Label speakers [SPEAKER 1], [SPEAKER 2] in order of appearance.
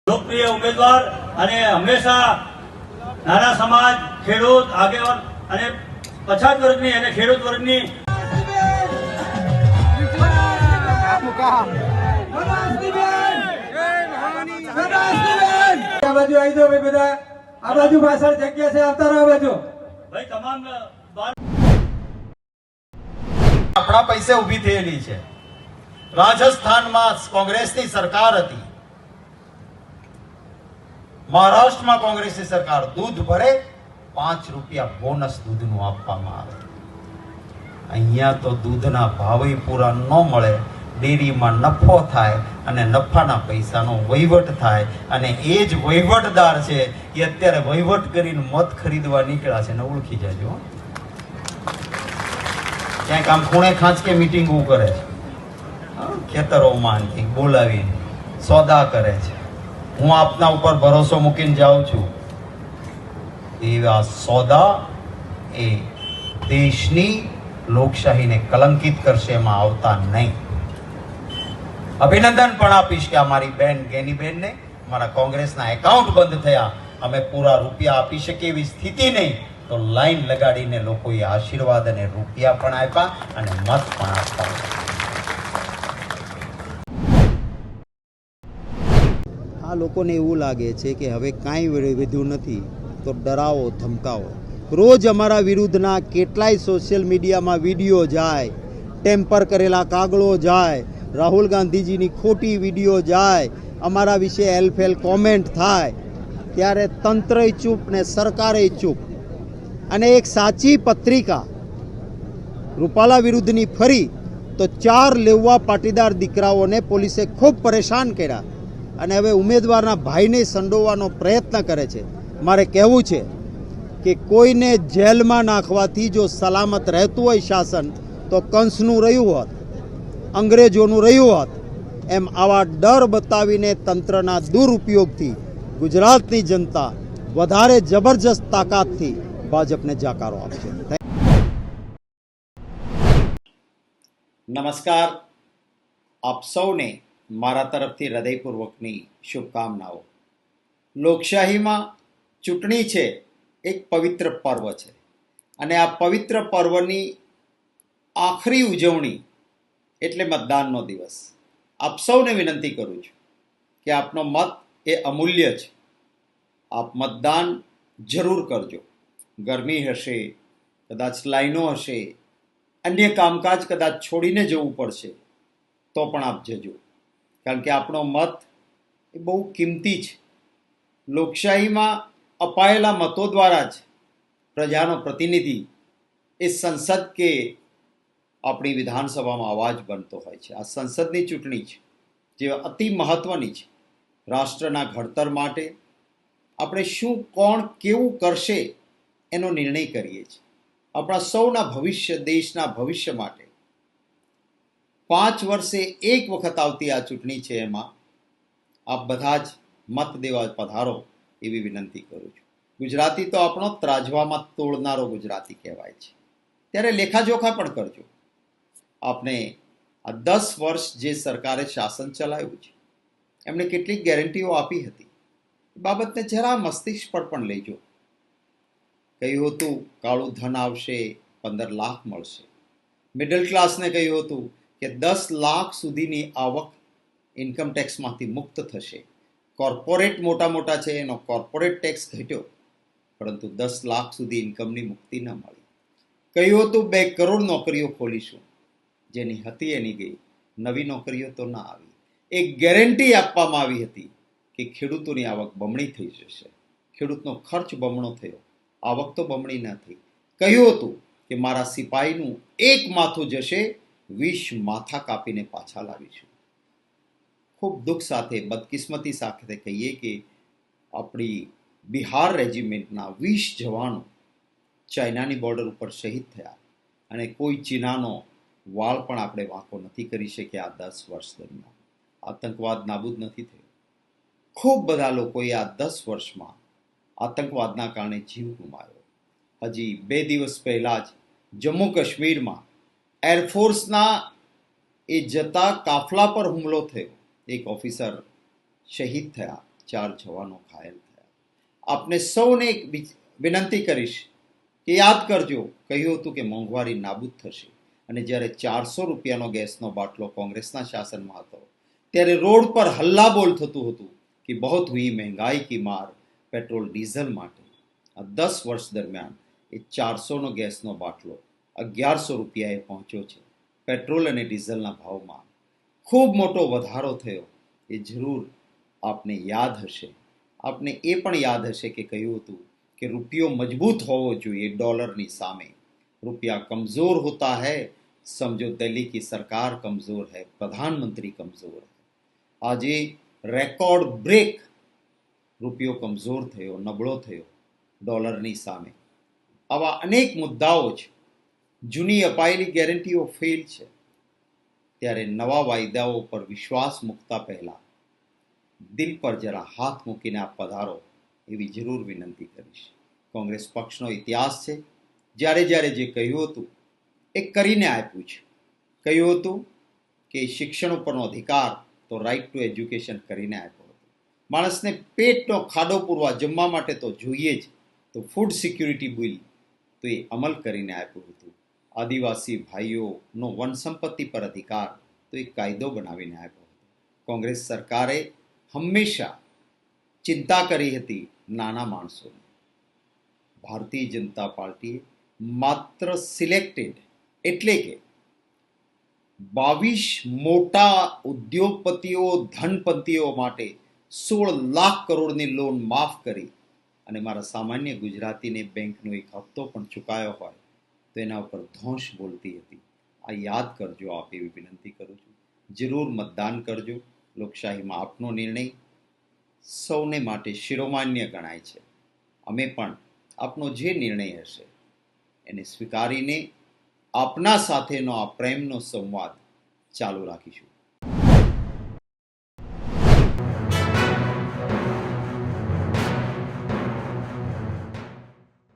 [SPEAKER 1] લોકપ્રિય ઉમેદવાર અને હંમેશા નાના સમાજ, ખેડૂત આગેવાન અને પછાત વર્ગની અને ખેડૂત વર્ગની
[SPEAKER 2] આ બાજુ આવી જાઓ ભાઈ, બધા આ બાજુ પાછળ જગ્યા છે, આવતા રહો. આ બાજુ
[SPEAKER 1] ભાઈ તમામ
[SPEAKER 3] આપણા પૈસે ઊભી થયેલી છે. રાજસ્થાનમાં કોંગ્રેસની સરકાર હતી, મહારાષ્ટ્રમાં કોંગ્રેસની સરકાર. દૂધ ભરે 5 રૂપિયા બોનસ દૂધનું આપવામાં આવે. અહીંયા તો દૂધના ભાવે પૂરા ન મળે, ડેરીમાં નફો થાય અને નફાના પૈસાનો વહીવટ થાય, અને એ જ વહીવટદાર છે એ અત્યારે વહીવટ કરીને મત ખરીદવા નીકળ્યા છે ને ઓળખી જાજો. ક્યાંક આમ ખૂણે ખાંચકે મીટિંગો કરે છે, ખેતરોમાં બોલાવીને સોદા કરે છે. હું આપના ઉપર ભરોસો મૂકીને જાઉં છું, એવા સોદા એ દેશની લોકશાહીને કલંકિત કરશે, એમાં આવતા નહીં. અભિનંદન પણ આપીશ કે અમારી બેન ગેનીબેનને મારા કોંગ્રેસના એકાઉન્ટ બંધ થયા, અમે પૂરા રૂપિયા આપી શકીએ એવી સ્થિતિ નહીં, તો લાઈન લગાડીને લોકોએ આશીર્વાદ અને રૂપિયા પણ આપ્યા અને મત પણ આપતા. આ લોકોને એવું લાગે છે કે હવે કાંઈ વધ્યું નથી તો ડરાવો, ધમકાવો. રોજ અમારા વિરુદ્ધના કેટલાય સોશિયલ મીડિયામાં વિડીયો જાય, ટેમ્પર કરેલા કાગળો જાય, રાહુલ ગાંધીજીની ખોટી વિડીયો જાય, અમારા વિશે એલફેલ કોમેન્ટ થાય, ત્યારે તંત્રય ચૂપ ને સરકારે ચૂપ. અને એક સાચી પત્રિકા રૂપાલા વિરુદ્ધની ફરી તો 4 લેવા પાટીદાર દીકરાઓને પોલીસે ખૂબ પરેશાન કર્યા, અને હવે ઉમેદવારના ભાઈને સંડોવાનો પ્રયત્ન કરે છે. મારે કહેવું છે કે કોઈને જેલમાં નાખવાથી જો સલામત રહેતું હોય શાસન, તો કંસનું રહ્યું હોત, અંગ્રેજોનું રહ્યું હોત. એમ આવા ડર બતાવીને તંત્રના દુરુપયોગથી ગુજરાતની જનતા વધારે જબરજસ્ત તાકાતથી ભાજપને જાકારો આપશે. નમસ્કાર, આપ સૌને મારા તરફથી હૃદયપૂર્વકની શુભકામનાઓ. લોકશાહીમાં ચૂંટણી છે એક પવિત્ર પર્વ છે, અને આ પવિત્ર પર્વની આખરી ઉજવણી એટલે મતદાનનો દિવસ. આપ સૌને વિનંતી કરું છું કે આપનો મત એ અમૂલ્ય છે. આપ મતદાન જરૂર કરજો. ગરમી હશે, કદાચ લાઈનો હશે, અન્ય કામકાજ કદાચ છોડીને જવું પડશે, તો પણ આપ જજો, કારણ કે આપણો મત એ બહુ કિંમતી છે. લોકશાહીમાં અપાયેલા મતો દ્વારા જ પ્રજાનો પ્રતિનિધિ એ સંસદ કે આપણી વિધાનસભામાં અવાજ બનતો હોય છે. આ સંસદની ચૂંટણી છે જે અતિ મહત્વની છે. રાષ્ટ્રના ઘડતર માટે આપણે શું, કોણ કેવું કરશે એનો નિર્ણય કરીએ છીએ. આપણા સૌના ભવિષ્ય, દેશના ભવિષ્ય માટે 5 વર્ષે એક વખત આવતી આ ચૂંટણી છે, એમાં આપ બધા જ મત દેવા પધારો એવી વિનંતી કરું છું. ગુજરાતી તો આપણો ત્રાજવામાં તોડનારો ગુજરાતી કહેવાય છે, ત્યારે લેખાજોખા પણ કરજો. આપને આ 10 વર્ષ જે સરકારે શાસન ચલાવ્યું છે, એમણે કેટલીક ગેરંટીઓ આપી હતી, એ બાબતને જરા મસ્તિષ્ક પર પણ લેજો. કહ્યું હતું કાળું ધન આવશે, 15 લાખ મળશે. મિડલ ક્લાસને કહ્યું હતું કે 10 લાખ સુધીની આવક ઇન્કમ ટેક્સમાંથી મુક્ત થશે. કોર્પોરેટ મોટા છે એનો કોર્પોરેટ ટેક્સ ઘટ્યો, પરંતુ 10 લાખ સુધી ઇન્કમની મુક્તિ ન મળી. કહ્યું હતું 2 કરોડ નોકરીઓ ખોલીશું, જેની હતી એની ગઈ, નવી નોકરીઓ તો ના આવી. એક ગેરંટી આપવામાં આવી હતી કે ખેડૂતોની આવક બમણી થઈ જશે. ખેડૂતનો ખર્ચ બમણો થયો, આવક તો બમણી ન થઈ. કહ્યું હતું કે મારા સિપાહીનું એક માથું જશે, 20 માથા કાપીને પાછા લાવીશું. ખૂબ દુઃખ સાથે, બદકિસ્મતી સાથે કહીએ કે આપણી બિહાર રેજિમેન્ટના 20 જવાનો ચાઇનાની બોર્ડર ઉપર શહીદ થયા, અને કોઈ ચીનાનો વાળ પણ આપણે વાંકો નથી કરી શક્યા. આ 10 વર્ષ દરમિયાન આતંકવાદ નાબૂદ નથી થયો. ખૂબ બધા લોકોએ આ 10 વર્ષમાં આતંકવાદના કારણે જીવ ગુમાવ્યો. હજી 2 દિવસ પહેલાં જ જમ્મુ કાશ્મીરમાં એરફોર્સના એ જતા કાફલા પર હુમલો થયો, એક ઓફિસર શહીદ થયા, 4 જવાનો ઘાયલ થયા. આપને સૌને એક વિનંતી કરીશ કે યાદ કરજો, કહ્યું હતું કે મોંઘવારી નાબૂદ થશે, અને જ્યારે 400 રૂપિયાનો ગેસનો બાટલો કોંગ્રેસના શાસનમાં હતો ત્યારે રોડ પર હલ્લાબોલ થતું હતું કે બહુત હુઈ મહેંગાઈ કી માર પેટ્રોલ ડીઝલ માટે. આ 10 વર્ષ દરમિયાન એ 400નો ગેસનો બાટલો 1100 રૂપિયાએ પહોંચ્યો છે. પેટ્રોલ અને ડીઝલના ભાવમાં ખૂબ મોટો વધારો થયો એ જરૂર આપને યાદ હશે. આપને એ પણ યાદ હશે કે કહ્યું હતું કે રૂપિયો મજબૂત હોવો જોઈએ ડોલરની સામે. રૂપિયા કમજોર હોતા હૈ સમજો દિલ્હી की सरकार कमजोर है, प्रधानमंत्री कमजोर है. આજે રેકોર્ડ બ્રેક રૂપિયો કમજોર થયો, નબળો થયો ડોલરની સામે. આવા અનેક મુદ્દાઓ છે. જૂની અપાયેલી ગેરંટીઓ ફેલ છે. ત્યારે નવા વાયદાઓ પર વિશ્વાસ મૂકતા પહેલા દિલ પર જરા હાથ મૂકીને આપ પધારો એવી જરૂર વિનંતી કરીશ. કોંગ્રેસ પક્ષનો ઇતિહાસ છે. જ્યારે જ્યારે જે કહ્યું હતું એ કરીને આપ્યું છે. કહ્યું હતું કે શિક્ષણ ઉપરનો અધિકાર તો રાઇટ ટુ એજ્યુકેશન કરીને આપ્યો હતો. માણસને પેટનો ખાડો પૂરવા જમવા માટે તો જોઈએ જ, તો ફૂડ સિક્યુરિટી બિલ તો એ અમલ કરીને આપ્યું હતું. આદિવાસી ભાઈઓનો વન સંપત્તિ પર અધિકાર તો એ કાયદો બનાવીને આપ્યો હતો. કોંગ્રેસ સરકારે હંમેશા ચિંતા કરી હતી નાના માણસોની. ભારતીય જનતા પાર્ટીએ માત્ર સિલેક્ટેડ એટલે કે 22 મોટા ઉદ્યોગપતિઓ, ધનપતિઓ માટે 16 લાખ કરોડની લોન માફ કરી અને મારા સામાન્ય ગુજરાતીને બેંકનો એક હપ્તો પણ ચૂકાયો હોય તો એના ઉપર ધોંશ બોલતી હતી. આ યાદ કરજો, આપ એવી વિનંતી કરું છું. જરૂર મતદાન કરજો. લોકશાહીમાં આપનો નિર્ણય સૌને માટે શિરોમાન્ય ગણાય છે. અમે પણ આપનો જે નિર્ણય હશે એને સ્વીકારીને આપના સાથેનો આ પ્રેમનો સંવાદ ચાલુ રાખીશું.